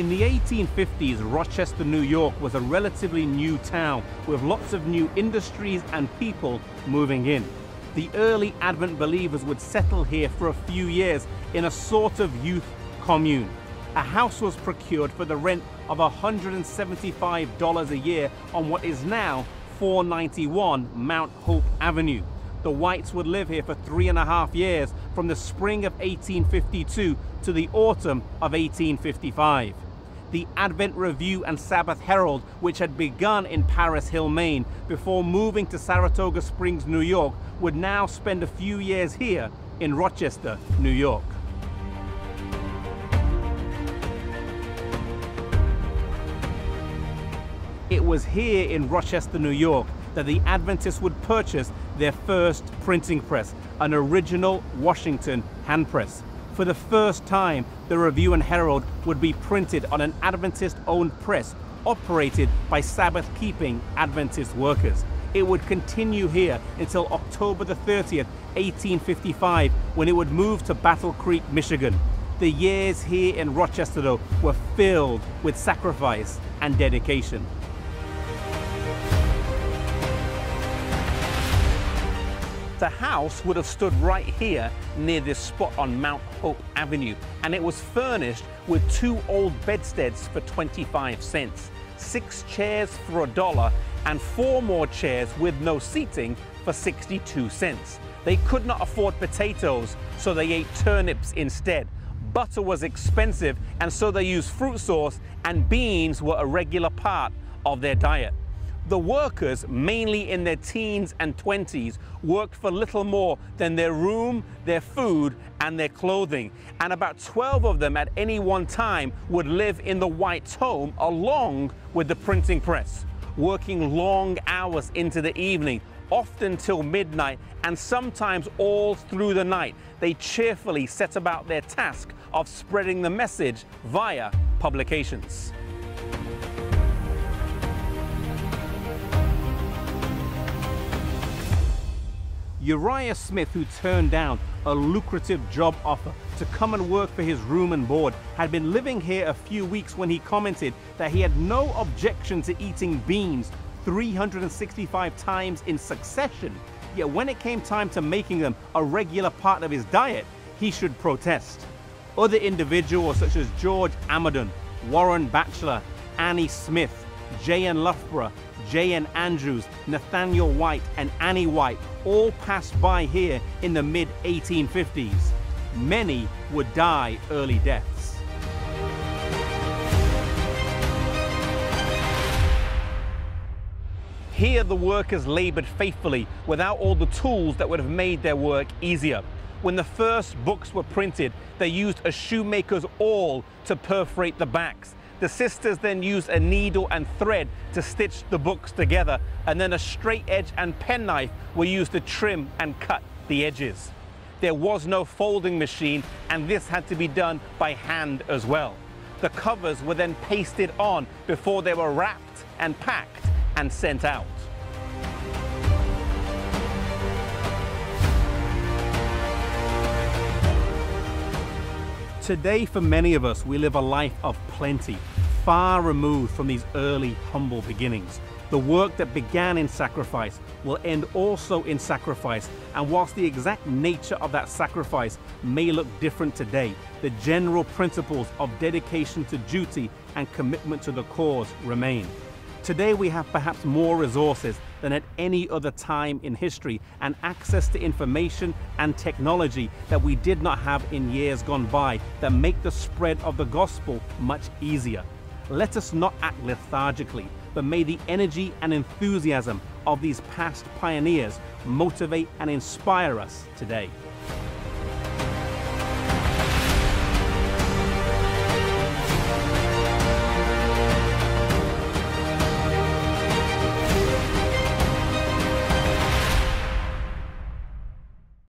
In the 1850s, Rochester, New York was a relatively new town with lots of new industries and people moving in. The early Advent believers would settle here for a few years in a sort of youth commune. A house was procured for the rent of $175 a year on what is now 491 Mount Hope Avenue. The Whites would live here for 3.5 years, from the spring of 1852 to the autumn of 1855. The Advent Review and Sabbath Herald, which had begun in Paris Hill, Maine, before moving to Saratoga Springs, New York, would now spend a few years here in Rochester, New York. It was here in Rochester, New York, that the Adventists would purchase their first printing press, an original Washington hand press. For the first time, the Review and Herald would be printed on an Adventist-owned press operated by Sabbath-keeping Adventist workers. It would continue here until October the 30th, 1855, when it would move to Battle Creek, Michigan. The years here in Rochester, though, were filled with sacrifice and dedication. The house would have stood right here near this spot on Mount Hope Avenue, and it was furnished with 2 old bedsteads for 25 cents, 6 chairs for $1, and 4 more chairs with no seating for 62 cents. They could not afford potatoes, so they ate turnips instead. Butter was expensive, and so they used fruit sauce, and beans were a regular part of their diet. The workers, mainly in their teens and 20s, worked for little more than their room, their food, and their clothing. And about 12 of them at any one time would live in the Whites' home along with the printing press, working long hours into the evening, often till midnight, and sometimes all through the night. They cheerfully set about their task of spreading the message via publications. Uriah Smith, who turned down a lucrative job offer to come and work for his room and board, had been living here a few weeks when he commented that he had no objection to eating beans 365 times in succession, yet when it came time to making them a regular part of his diet, he should protest. Other individuals such as George Amadon, Warren Batchelor, Annie Smith, J.N. Loughborough, J.N. Andrews, Nathaniel White, and Annie White all passed by here in the mid-1850s. Many would die early deaths. Here the workers labored faithfully without all the tools that would have made their work easier. When the first books were printed, they used a shoemaker's awl to perforate the backs. The sisters then used a needle and thread to stitch the books together, and then a straight edge and penknife were used to trim and cut the edges. There was no folding machine, and this had to be done by hand as well. The covers were then pasted on before they were wrapped and packed and sent out. Today, for many of us, we live a life of plenty, far removed from these early, humble beginnings. The work that began in sacrifice will end also in sacrifice, and whilst the exact nature of that sacrifice may look different today, the general principles of dedication to duty and commitment to the cause remain. Today we have perhaps more resources than at any other time in history, and access to information and technology that we did not have in years gone by, that make the spread of the gospel much easier. Let us not act lethargically, but may the energy and enthusiasm of these past pioneers motivate and inspire us today.